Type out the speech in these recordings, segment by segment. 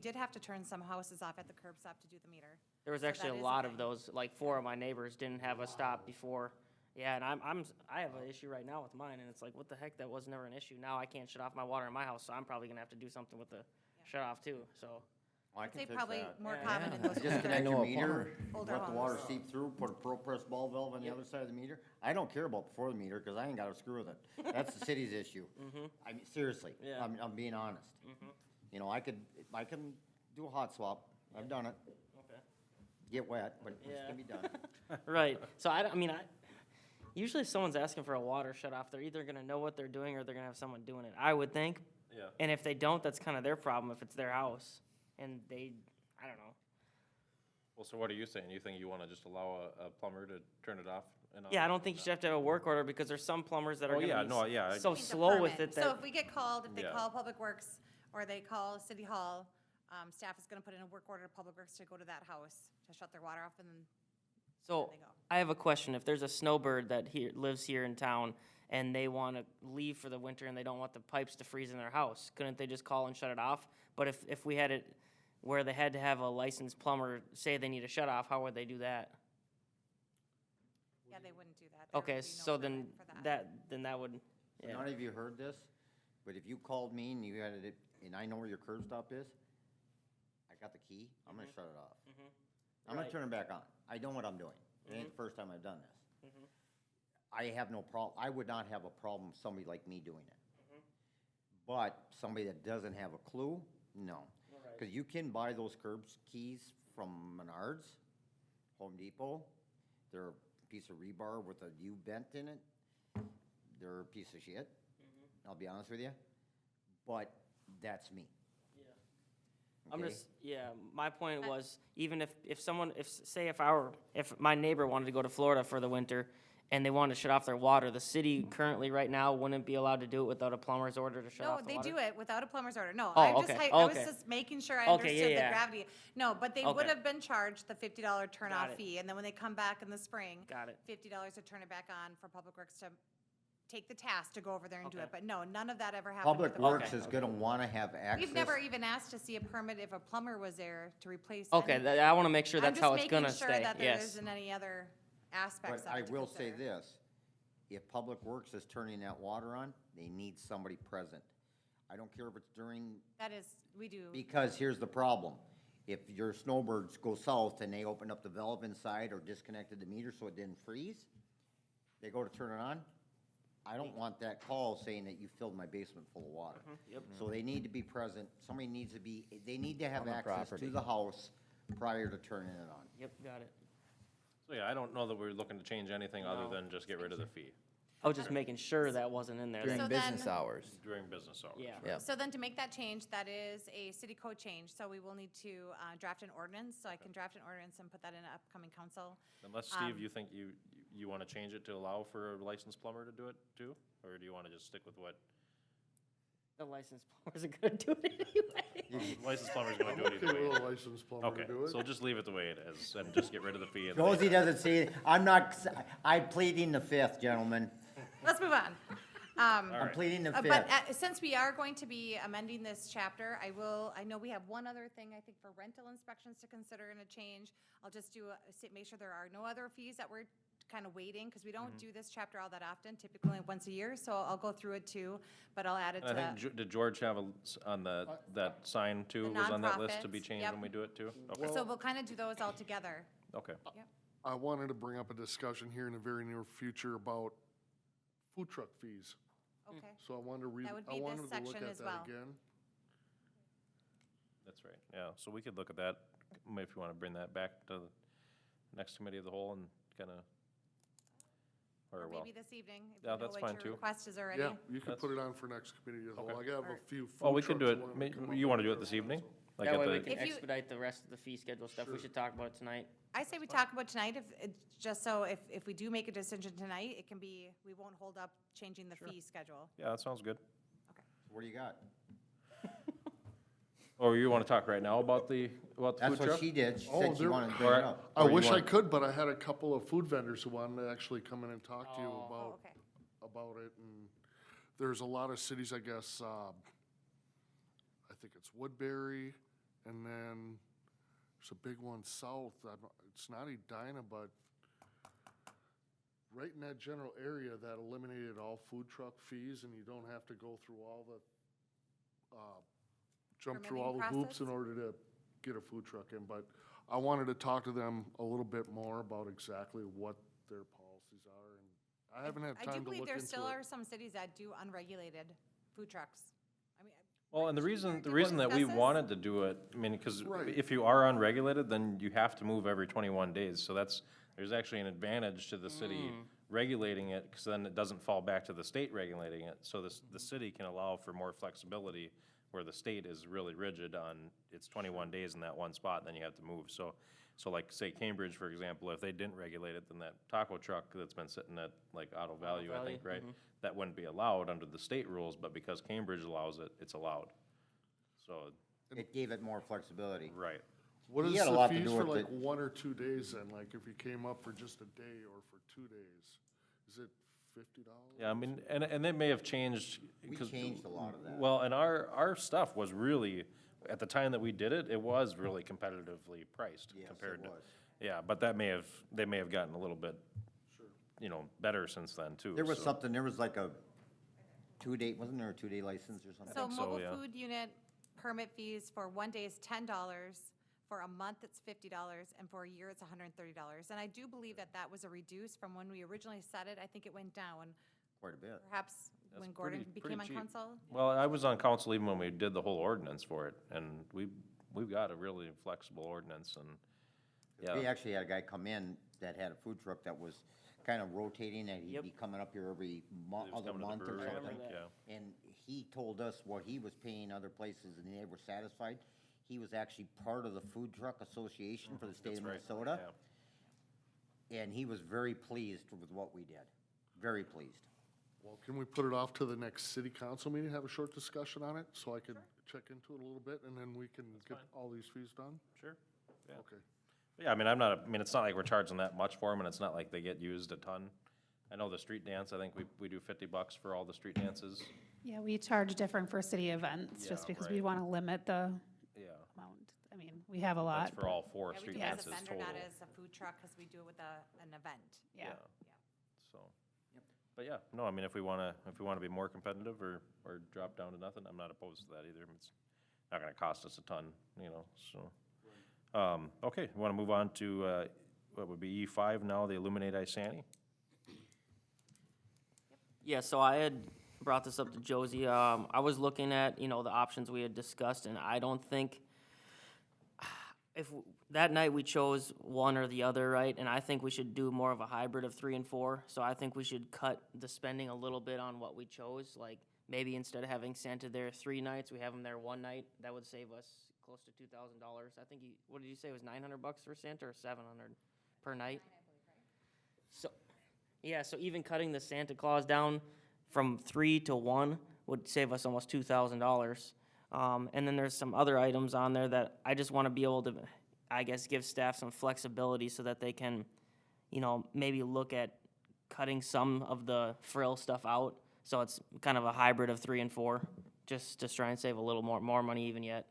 Did have to turn some houses off at the curb stop to do the meter. There was So actually that a is a lot of thing. those, like 4 of my neighbors didn't have a stop before. Yeah, and I have an issue right now with mine, and it's like, what the heck, that was never an issue. Now I can't shut off my water in my house, so I'm probably gonna have to do something with the shut off too, so. I I'd can say fix probably that. more Yeah. common in Yeah. those Just older, connect know your a meter, plumber. older let the water homes. seep through, put a pro press ball valve on the other side of the meter. I don't care about before the meter, cause I ain't gotta screw with it. That's the city's issue. I mean, seriously, Yeah. I'm being honest. You know, I can do a hot swap, I've done it, Okay. get wet, but it Yeah. can be done. Right, so I mean, usually if someone's asking for a water shut off, they're either gonna know what they're doing or they're gonna have someone doing it, I would think. Yeah. And if they don't, that's kinda their problem if it's their house, and I don't know. Well, so what are you saying? You think you wanna just allow a plumber to turn it off and on? Yeah, I don't think you should have to have a work order, because there's some plumbers that are Oh, yeah, gonna no, be yeah, I- so Needs a slow with permit. it So that, if we get called, if they Yeah. call Public Works or they call City Hall, staff is gonna put in a work order to Public Works to go to that house to shut their water off and then so, they go. I have a question, if there's a snowbird that lives here in town, and they wanna leave for the winter and they don't want the pipes to freeze in their house, couldn't they just call and shut it off? But if we had it where they had to have a licensed plumber say they need a shut off, how would they do that? Yeah, they wouldn't do that. There Okay, would be no so then permit for then that would, So yeah, none of you heard this, but if you called me and you had it, and I know where your curb stop is, I got the key, I'm gonna shut it off. I'm gonna Right. turn it back on. I know what I'm doing. It ain't the first time I've done this. Mhm. I have no I would not have a problem with somebody like me doing it. But somebody that doesn't have a clue, no. Right. Cause you can buy those curbs keys from Menards, Home Depot. They're a piece of rebar with a U-bent in it. They're a piece of shit. I'll be honest with you. But that's me. I'm okay? just, yeah, my point was, even if someone, say if my neighbor wanted to go to Florida for the winter, and they wanted to shut off their water, the city currently, right now, wouldn't be allowed to do it without a plumber's order to shut No, off the they water? do it without a plumber's order. No, Oh, I'm just, okay, I was okay. just making sure I Okay, yeah, understood the yeah. gravity. No, but they would Okay. have been charged the $50 Got turn-off it. fee, and then when they come back in the spring, Got it. $50 to turn it back on for Public Works to take the task to go over there and do Okay. it. But no, none of that ever happened. Public with the Works permit. is gonna wanna have access. We've never even asked to see a permit if a plumber was there to replace. Okay, anything. I wanna make sure I'm that's just how it's gonna making sure stay, that there yes. isn't any other aspects But of I it to will say consider. this, if Public Works is turning that water on, they need somebody present. I don't care if it's during, That is, we do. because here's the problem. If your snowbirds go south and they opened up the valve inside or disconnected the meter so it didn't freeze, they go to turn it on, I don't want that call saying that you filled my basement full of water. Yep. So they need to be present, somebody needs to be, they need to have On the access property. to the house prior to turning it on. Yep, got it. So, yeah, I don't know that we're looking to change anything other No. than just get rid of the fee I was just making sure that wasn't in there. During So business then- hours. during business hours. Yeah. Yeah. So then to make that change, that is a city code change, so we will need to draft an ordinance, so I can draft an ordinance and put that in an upcoming council. Unless, Steve, you think you wanna change it to allow for a licensed plumber to do it too? Or do you wanna just stick with what The licensed plumbers are gonna do it anyway. licensed plumber's gonna do it either Okay, way? with a licensed plumber Okay, to do it. so just leave it the way it is and just get rid of the fee. and Josie doesn't see it, I'm pleading the fifth, gentlemen. Let's move on. I'm right. pleading the But fifth. since we are going to be amending this chapter, I know we have one other thing, I think, for rental inspections to consider and a change. I'll just make sure there are no other fees that we're kind of waiting, because we don't do this chapter all that often, typically once a year, so I'll go through it too, but I'll add it to I that. think, did George have on that sign too, The was on that list to be nonprofits, changed yep. when we do it too? Okay, So we'll kind of do those all together. okay. Yep. I wanted to bring up a discussion here in the very near future about food truck fees. Okay. So I wanted to That would I be wanted this to look section at as that well. again. That's right, yeah, so we could look at that, if you wanna bring that back to the next committee of the whole and kinda, Or or well, maybe this evening, if Yeah, you know that's what fine your too. request is already. Yeah, you could That's- put it on for next committee of the whole. Okay. I got a Or- few food well, we could do trucks it, I wanna come up you wanna do it with this here evening? also. Like That at way we the- can If you- expedite the rest of the fee schedule stuff, we should talk about it tonight. I say we talk about tonight, just so if we do make a decision tonight, it can be, we won't hold up changing the fee schedule. Yeah, that sounds good. What do you got? Or you wanna talk right now about the food That's truck? what she did, she Oh, said she there- wanted to bring Alright. it up. I Or you wish I want- could, but I had a couple of food vendors who wanted to actually come in and talk to you Oh. Oh, okay. about it, and there's a lot of cities, I guess, I think it's Woodbury, and It's a big one south. It's not Edina, but right in that general area that eliminated all food truck fees and you don't have to go through all the, jump through all the Permitting hoops in process? order to get a food truck in. But I wanted to talk to them a little bit more about exactly what their policies are. And I haven't had I do time to believe look there into still it. are some cities that do unregulated food trucks. I mean, Well, and the Did reason, the we reason that we discuss this? wanted to do it, I mean, because Right. if you are unregulated, then you have to move every 21 days. So there's actually an advantage to the city regulating it, because then it doesn't fall back to the state regulating it. So the city can allow for more flexibility, where the state is really rigid on, it's 21 days in that one spot, then you have to move. So like, say Cambridge, for example, if they didn't regulate it, then that taco truck that's been sitting at like Auto Value, I think, Value, right? That wouldn't be allowed under the state rules, but because Cambridge allows it, it's allowed. So, It gave it more flexibility. right. What He is had a the lot to fees do for with like it. 1 or 2 days then? Like if you came up for just a day or for 2 days? Is it $50? Yeah, I mean, and they may have changed. We 'cause- changed a lot of that. Well, and our stuff was really, at the time that we did it, it was really competitively priced Yes, compared it to. was. Yeah, but they may have gotten a little bit, better since then too. There was so- something, there was like a 2-day, wasn't there a 2-day license or something? So think so, mobile yeah. food unit permit fees for 1 day is $10, for a month it's $50, and for a year it's $130. And I do believe that that was a reduce from when we originally set it. I think it went down, Quite a bit. perhaps That's when Gordon pretty became on cheap. council. Well, I was on council even when we did the whole ordinance for it, and we've got a really flexible ordinance, and, We yeah, actually had a guy come in that had a food truck that was kind of rotating, and he'd Yep. be coming up here every he was other coming to the month or brewery, I something. think, that. yeah. And he told us what he was paying other places and they were satisfied. He was actually part of the Food Truck Association for the state of That's right, Minnesota. yeah. And he was very pleased with what we did. Very pleased. Well, can we put it off to the next city council meeting, have a short discussion on it? So I could check into it a little bit and then we can get fine. all these fees done? Sure, yeah. Okay. Yeah, I mean, it's not like we're charging that much for them, and it's not like they get used a ton. I know the street dance, I think we do $50 for all the street dances, Yeah, we charge different for city events, just Yeah, because we right. want to limit the yeah. amount. I mean, we have a lot. That's for all 4 Yeah, we street do it as dances a total. vendor, not as a food truck, because we do it with an event. Yeah. So, but yeah, no, I mean, if we wanna be more competitive or drop down to nothing, I'm not opposed to that either. It's not gonna cost us a ton, so. Okay, we wanna move on to, what would be E5 now, the Illuminate Isani? Yeah, so I had brought this up to Josie. I was looking at, the options we had discussed, and I don't think, that night we chose one or the other, right? And I think we should do more of a hybrid of 3 and 4. So I think we should cut the spending a little bit on what we chose. Like, maybe instead of having Santa there 3 nights, we have him there 1 night. That would save us close to $2,000. I think what did you say, it was $900 for Santa or $700 per night? So, yeah, so even cutting the Santa Claus down from 3 to 1 would save us almost $2,000. And then there's some other items on there that I just want to be able to, I guess, give staff some flexibility so that they can, maybe look at cutting some of the frill stuff out. So it's kind of a hybrid of 3 and 4, just to try and save a little more money even yet.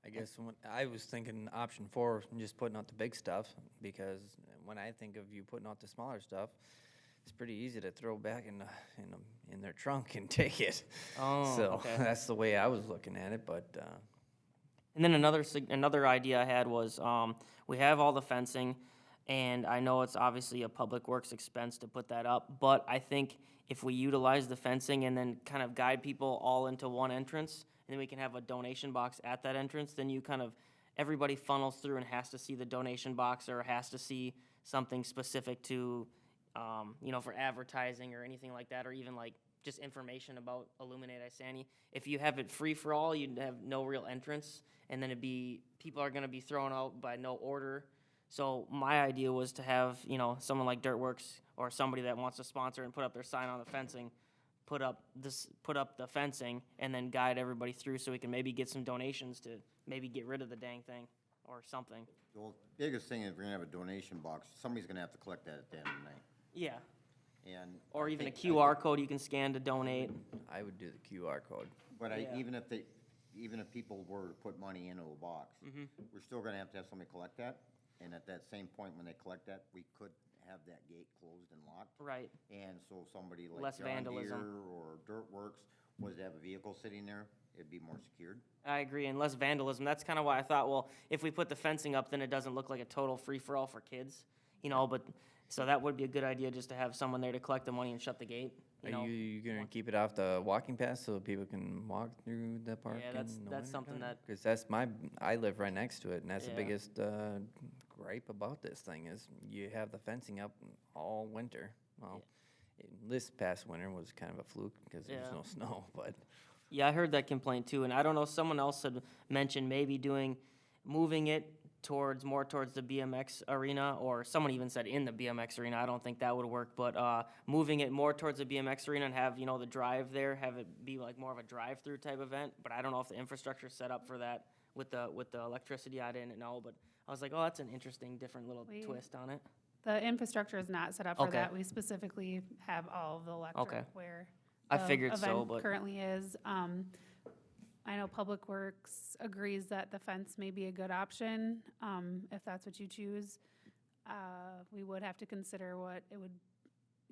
I guess when I was thinking option 4, just putting out the big stuff, because when I think of you putting out the smaller stuff, it's pretty easy to throw back in their trunk and take it. Oh, So okay. that's the way I was looking at it, but And then another idea I had was, we have all the fencing, and I know it's obviously a public works expense to put that up, but I think if we utilize the fencing and then kind of guide people all into one entrance, and then we can have a donation box at that entrance, then everybody funnels through and has to see the donation box or has to see something specific to, for advertising or anything like that, or even like just information about Illuminate Isani. If you have it free for all, you'd have no real entrance, and then people are gonna be thrown out by no order. So my idea was to have, someone like Dirtworks or somebody that wants to sponsor and put up their sign on the fencing, put up the fencing, and then guide everybody through so we can maybe get some donations to maybe get rid of the dang thing or something. The biggest thing is we're gonna have a donation box. Somebody's gonna have to collect that at the end of the night. Yeah, And. or I even a think- QR code you can scan to donate. I would do the QR code. But Yeah. even if even if people were to put money into a box, we're still gonna have to have somebody collect that. And at that same point, when they collect that, we could have that gate closed and locked. Right. And so somebody like Less John vandalism. Deere or Dirt Works was to have a vehicle sitting there, it'd be more secured. I agree, and less vandalism. That's kind of why I thought, well, if we put the fencing up, then it doesn't look like a total free-for-all for kids, you know, but, so that would be a good idea, just to have someone there to collect the money and shut the gate, you know? Are you gonna keep it off the walking path so people can walk through the park? Yeah, that's something that- Because that's I live right next to it, and that's the Yeah. biggest gripe about this thing is you have the fencing up all winter. Well, this past winter was kind of a fluke because there was Yeah. no snow, but Yeah, I heard that complaint too, and I don't know, someone else had mentioned maybe moving it more towards the BMX arena, or someone even said in the BMX arena. I don't think that would work, but moving it more towards the BMX arena and have, you know, the drive there, have it be like more of a drive-through type event, but I don't know if the infrastructure's set up for that with the electricity. I didn't know, but I was like, oh, that's an interesting, different little twist on it. The infrastructure is not set up for Okay. that. We specifically have all of the electric where I the figured so, event but- currently is. I know Public Works agrees that the fence may be a good option, if that's what you choose. We would have to consider what it would,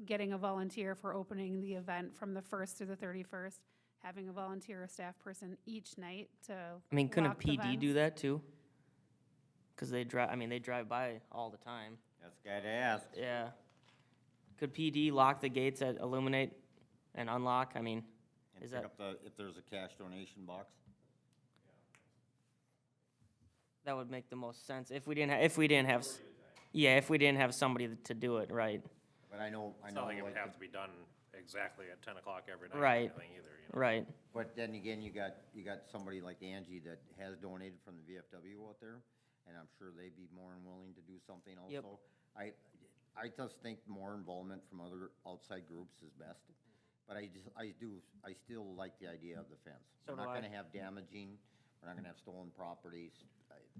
getting a volunteer for opening the event from the 1st through the 31st, having a volunteer or staff person each night to I mean, couldn't lock the PD do vents. that too? Because they drive by all the time. That's the guy to ask. Yeah. Could PD lock the gates at illuminate and unlock? I mean, And is pick that, up if there's a cash donation box. that would make the most sense if we didn't have, if we didn't have somebody to do it, right? But I know, It's not like it would like, have to be done exactly at 10 o'clock every night or Right. anything either, you know? Right. but then again, you got somebody like Angie that has donated from the VFW out there, and I'm sure they'd be more than willing to do something Yep. also. I just think more involvement from other outside groups is best, but I still like the idea of the fence. So We're do not I. gonna have damaging, we're not gonna have stolen properties,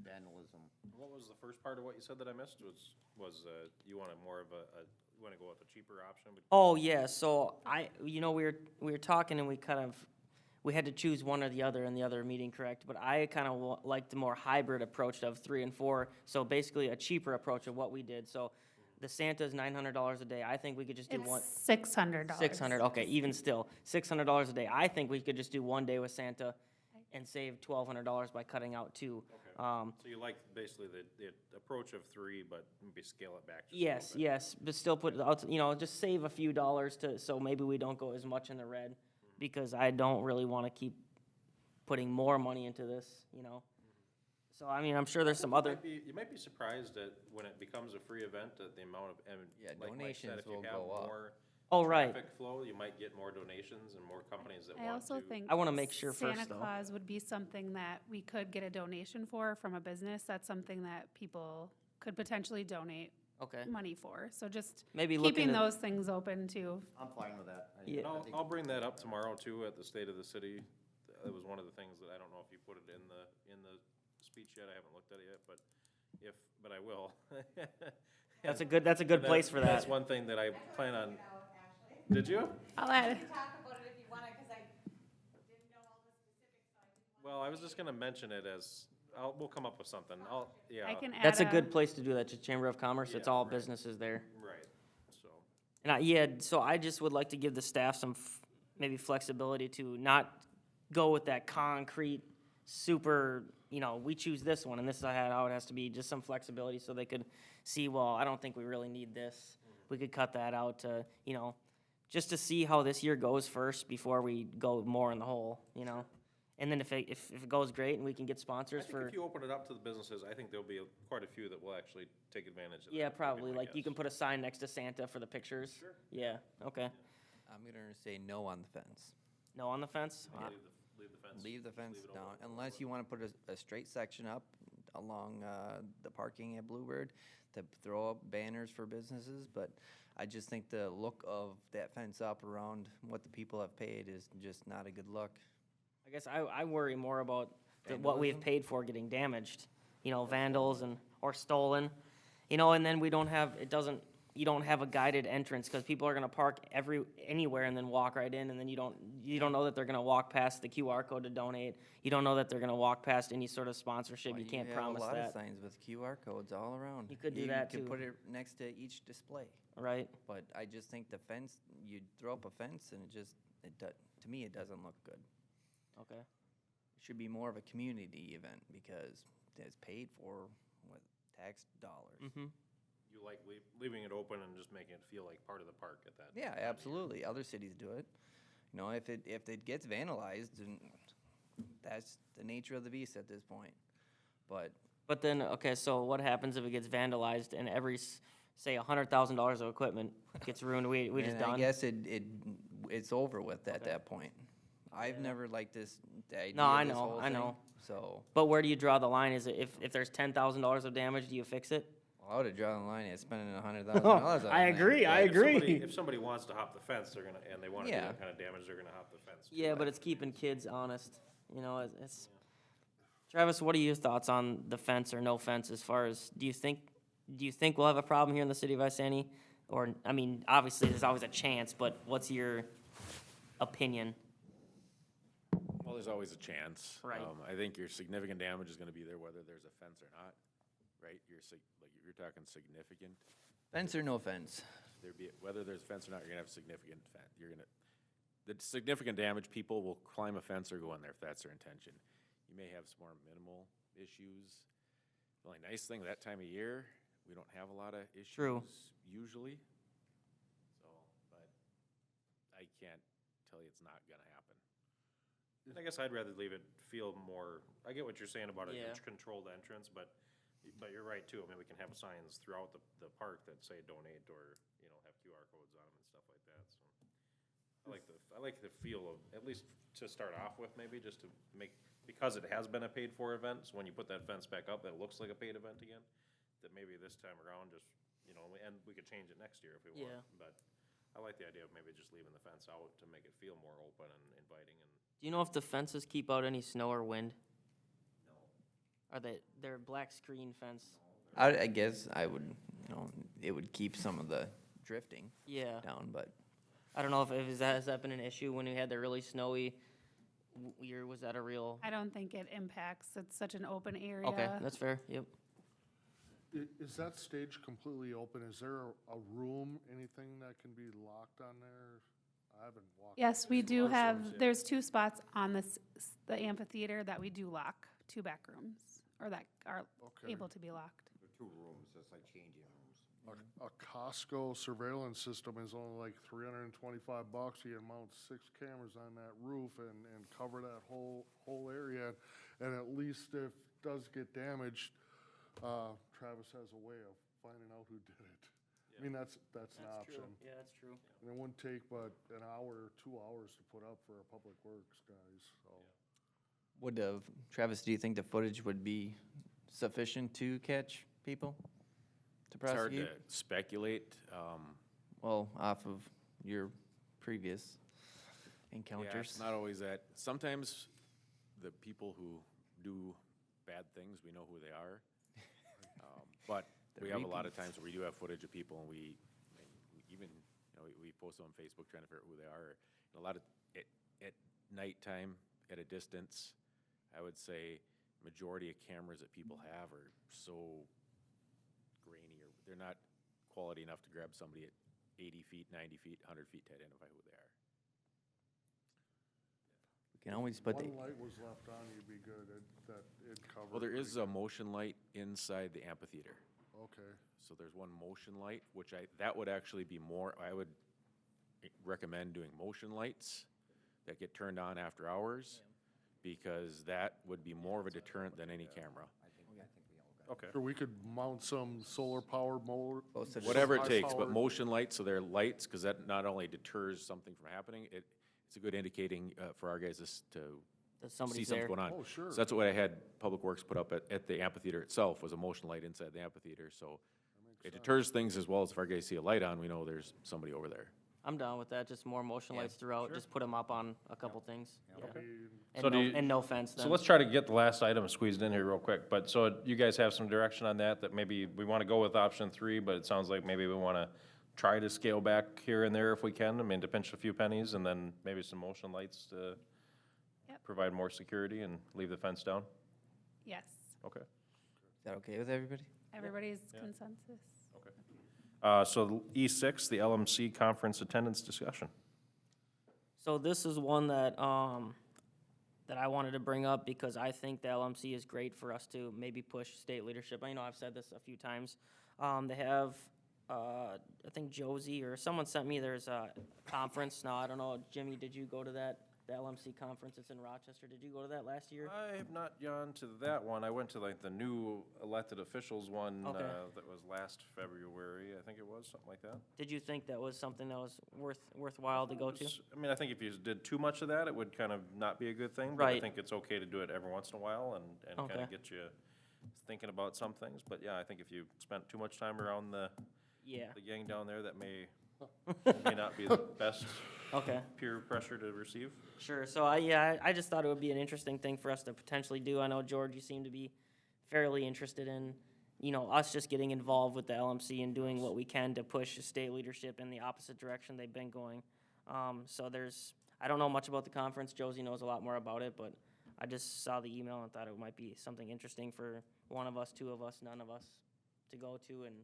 vandalism. What was the first part of what you said that I missed? Was you wanted more of you wanna go with a cheaper option? But Oh, yeah, so we were talking and we had to choose one or the other in the other meeting, correct? But I kind of like the more hybrid approach of 3 and 4, so basically a cheaper approach of what we did. So the Santa's $900 a day. I think we could just do one. It's $600. 600, okay, even still, $600 a day. I think we could just do one day with Santa and save $1,200 by cutting out 2. So you like basically the approach of 3, but maybe scale it back just a Yes, little bit. yes, but still just save a few dollars so maybe we don't go as much in the red, because I don't really want to keep putting more money into this, you know? So, I mean, I'm sure there's some other, You might be surprised at when it becomes a free event at the amount of, and Yeah, like Mike said, donations if you will have go up. more oh, right. traffic flow, you might get more donations and more companies that I want to. also think. I wanna make sure first, Santa though. Claus would be something that we could get a donation for from a business. That's something that people could potentially donate Okay, money for. So just maybe look keeping into, those things open too. I'm fine with that. Yeah. And I'll bring that up tomorrow too at the State of the City. It was one of the things that I don't know if you put it in the speech yet. I haven't looked at it yet, but I will. that's a good place for that. That's one thing that I plan on. Did you? I'll add, Talk about it if you want to, because I didn't know all the specifics, so I didn't. Well, I was just gonna mention it as, we'll come up with something. I can add That's a good place to do that, just Chamber of Commerce, it's Yeah, all right. businesses there. Right, so. And so I just would like to give the staff some maybe flexibility to not go with that concrete, super, we choose this one and this is how it has to be, just some flexibility so they could see, well, I don't think we really need this. We could cut that out to, just to see how this year goes first before we go more in the hole, And then if it goes great and we can get I sponsors think for, if you open it up to the businesses, I think there'll be quite a few that will actually take advantage of that. yeah, would be probably, my like you guess. can put a sign next to Santa for the pictures. Sure. Yeah, okay. I'm gonna say no on the fence. No on the fence? Leave the fence. Leave the just fence it down, open. unless you wanna put a straight section up along, the parking at Bluebird to throw up banners for businesses, but I just think the look of that fence up around what the people have paid is just not a good look. I guess I worry more about what we've paid for getting damaged, vandals or stolen, and then we don't have, it doesn't, you don't have a guided entrance, because people are gonna park anywhere and then walk right in, and then you don't know that they're gonna walk past the QR code to donate. You don't know that they're gonna walk past any sort of sponsorship. Well, You can't have promise a lot of that, signs with QR codes all around. You could do that, You too. could put it next to each display. right? But I just think the fence, you throw up a fence and to me, it doesn't look good. Okay. It should be more of a community event because it's paid for with tax dollars. Mm-hmm. You like leaving it open and just making it feel like part of the park at that. Yeah, absolutely. Other cities do it. You know, if it gets vandalized, then that's the nature of the beast at this point. But then, okay, so what happens if it gets vandalized and say $100,000 of equipment gets ruined? We just and done? I guess it's over with at that point. I've never liked the idea No, of I this know, whole I thing, know. So But where do you draw the line? Is it if there's $10,000 of damage, do you fix it? I would have drawn the line at spending $100,000 on I that. agree, I If somebody- agree. If somebody wants to hop the fence, they're gonna, and they wanna do Yeah. that kind of damage, they're gonna hop the fence. too. Yeah, but it's keeping kids honest, you know, it's. Travis, what are your thoughts on the fence or no fence as far as, do you think we'll have a problem here in the city of Isani? Or, I mean, obviously, there's always a chance, but what's your opinion? Well, there's always a chance. Right. I think your significant damage is gonna be there whether there's a fence or not, right? You're talking significant. Fence or no fence? Whether there's a fence or not, you're gonna have significant the significant damage, people will climb a fence or go in there if that's their intention. You may have some more minimal issues. The only nice thing, that time of year, we don't have a lot of issues. True. Usually. So, but I can't tell you it's not gonna happen. I guess I'd rather leave it feel more, I get what you're saying about a Yeah. controlled entrance, but you're right too. I mean, we can have signs throughout the park that say donate or, you know, have QR codes on them and stuff like that, so. I like the feel of, at least to start off with, maybe, just to make, because it has been a paid-for event, so when you put that fence back up, it looks like a paid event again, that maybe this time around, just, you know, and we could change it next year if we want. Yeah. But I like the idea of maybe just leaving the fence out to make it feel more open and inviting and. Do you know if the fences keep out any snow or wind? No. They're black screen fence? I guess I would, it would keep some of the drifting Yeah. down, but I don't know if has that been an issue when we had the really snowy year? Was that a real? I don't think it impacts. It's such an open area. Okay, that's fair, yep. Is that stage completely open? Is there a room, anything that can be locked on there? I haven't walked. Yes, we do Awesome, have, yeah. there's 2 spots on the amphitheater that we do lock, 2 back rooms, or that are Okay. able to be locked. There are 2 rooms, that's like changing rooms. A Costco surveillance system is only like $325. You can mount 6 cameras on that roof and cover that whole area. And at least if it does get damaged, Travis has a way of finding out who did it. I mean, that's an option. Yeah, that's true. And it wouldn't take but an hour or 2 hours to put up for our public works guys, so. Travis, do you think the footage would be sufficient to catch people? To It's hard prosecute? to speculate. Well, off of your previous Yeah, encounters. it's not always that. Sometimes the people who do bad things, we know who they are. But The we have a lot of repeats. times where we do have footage of people and we even, we post on Facebook trying to figure out who they are. And a lot of, at nighttime, at a distance, I would say majority of cameras that people have are so grainy, or they're not quality enough to grab somebody at 80 feet, 90 feet, 100 feet to identify who they are. We can always put the, One light was left on, you'd be good, it'd cover. Well, there pretty is a motion light inside the amphitheater. good. Okay, So there's one motion light, which that would actually be more, I would recommend doing motion lights that get turned on after hours, because that would be more of a deterrent than any camera. I think we all got. Okay. or we could mount some solar powered motor. Close to the- Whatever it takes, but high-powered- motion lights, so they're lights, because that not only deters something from happening, it's a good indicating for our guys to That see somebody's something there. going on. Oh, sure. So that's what I had Public Works put up at the amphitheater itself, was a motion light inside the amphitheater, so it deters things as well as if our guys see a light on, we know there's somebody over there. I'm down with that, just more motion Yeah, lights throughout, just put them up on a couple things. Yeah. I mean, And So no, do you- and no fence then. So let's try to get the last item squeezed in here real quick, but so you guys have some direction on that maybe we wanna go with option 3, but it sounds like maybe we wanna try to scale back here and there if we can, I mean, to pinch a few pennies, and then maybe some motion lights to Yep. provide more security and leave the fence down? Yes. Okay. Is that okay with everybody? Everybody's Yeah. consensus? So E6, the LMC conference attendance discussion. So this is one that, that I wanted to bring up because I think the LMC is great for us to maybe push state leadership. I know I've said this a few times. They have, I think Josie or someone sent me, there's a conference. Now, I don't know, Jimmy, did you go to that, the LMC conference? It's in Rochester. Did you go to that last year? I have not gone to that one. I went to like the new elected officials one, Okay. that was last February, I think it was, something like that. Did you think that was something that was worthwhile to go to? I mean, I think if you did too much of that, it would kind of not be a good thing. But I Right. think it's okay to do it every once in a while and kind Okay. of get you thinking about some things. But yeah, I think if you spent too much time around the Yeah, gang down there, that may not be the best okay. peer pressure to receive. Sure, so I just thought it would be an interesting thing for us to potentially do. I know, George, you seem to be fairly interested in, us just getting involved with the LMC and doing what we can to push state leadership in the opposite direction they've been going. So I don't know much about the conference. Josie knows a lot more about it, but I just saw the email and thought it might be something interesting for one of us, two of us, none of us to go to and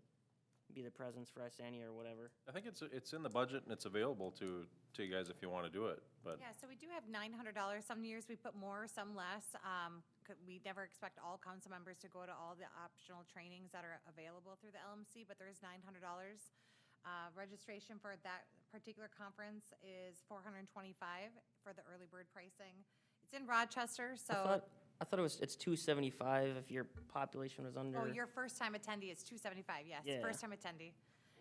be the presence for Isani or whatever. I think it's in the budget and it's available to you guys if you want to do it, but. Yeah, so we do have $900. Some years we put more, some less. We never expect all council members to go to all the optional trainings that are available through the LMC, but there is $900. Registration for that particular conference is $425 for the early bird pricing. It's in Rochester, so, I thought it's $275 if your population was under. oh, your first-time attendee is $275, yes, Yeah. first-time attendee.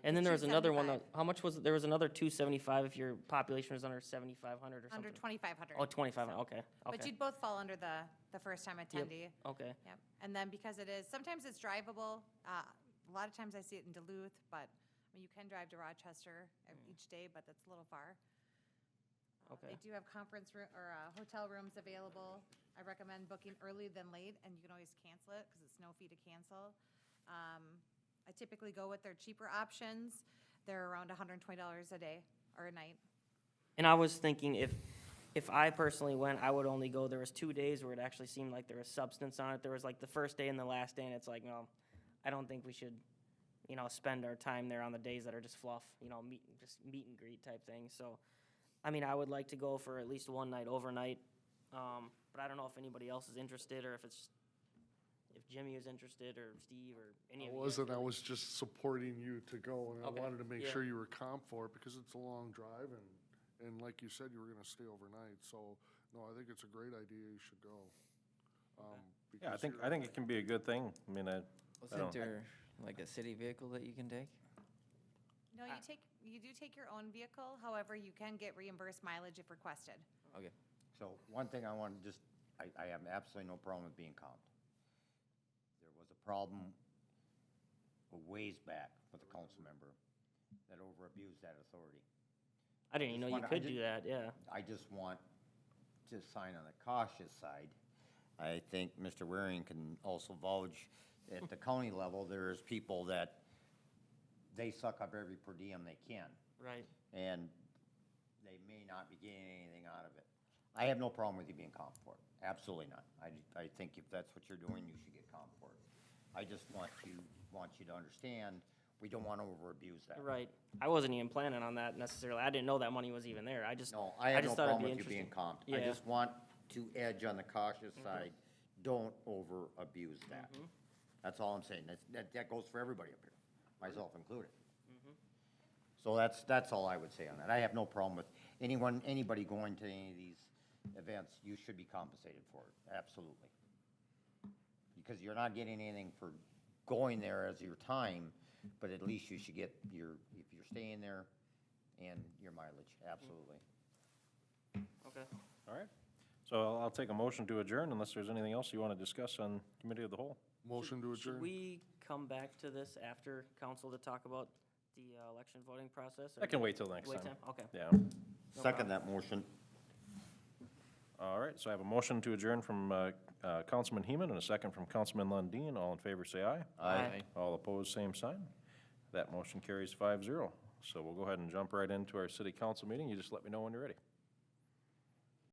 And then there was another one, $275. how much was it? There was another $275 if your population was under 7,500 or something. Under 2,500. Oh, 2,500, So- okay, But okay, you'd both fall under the first-time attendee. okay. Yep, and then because it is, sometimes it's drivable, a lot of times I see it in Duluth, but, I mean, you can drive to Rochester each day, but that's a little far. Okay. They do have conference room, or, hotel rooms available. I recommend booking early than late, and you can always cancel it, because it's no fee to cancel. I typically go with their cheaper options. They're around $120 a day, or a night. And I was thinking if I personally went, I would only go, there was 2 days where it actually seemed like there was substance on it. There was like the first day and the last day, and it's like, no, I don't think we should, spend our time there on the days that are just fluff, just meet and greet type thing. So, I mean, I would like to go for at least one night overnight. But I don't know if anybody else is interested, or if Jimmy is interested, or Steve, or any I of you. wasn't, I was just supporting you to go, and Okay, I wanted to make yeah. sure you were comp for it, because it's a long drive, and like you said, you were gonna stay overnight, so, no, I think it's a great idea, you should go. Yeah, I because think, you're- I think it can be a good thing. I mean, I Wasn't don't- there like a city vehicle that you can take? No, you do take your own vehicle, however, you can get reimbursed mileage if requested. Okay. So one thing I want to just, I have absolutely no problem with being comped. There was a problem a ways back with a council member that over abused that authority. I didn't even know Just you wonder- I could did- do that, yeah. I just want to sign on the cautious side. I think Mr. Waring can also vouch, at the county level, there's people that they suck up every per diem they can, Right. and they may not be getting anything out of it. I have no problem with you being comped for it, absolutely not. I think if that's what you're doing, you should get comped for it. I just want you to understand, we don't want to over abuse that. Right. I wasn't even planning on that necessarily. I didn't know that money was even there. I just, No, I have no just thought it'd problem be with you being interesting. comped. I Yeah. just want to edge on the cautious side, don't over abuse that. That's all I'm saying. That goes for everybody up here, myself included. So that's all I would say on that. I have no problem with anybody going to any of these events, you should be compensated for it, absolutely. Because you're not getting anything for going there as your time, but at least you should get if you're staying there, and your mileage, absolutely. Okay. All right. So I'll take a motion to adjourn unless there's anything else you want to discuss on committee of the whole. Motion to Should adjourn. we come back to this after council to talk about the election voting process? or I can wait till next Wait time. time, okay. Yeah. Second that motion. All right, so I have a motion to adjourn from Councilman Heeman and a second from Councilman Lundin. All in favor, say aye. Aye. All opposed, same sign. That motion carries 5-0. So we'll go ahead and jump right into our city council meeting. You just let me know when you're ready.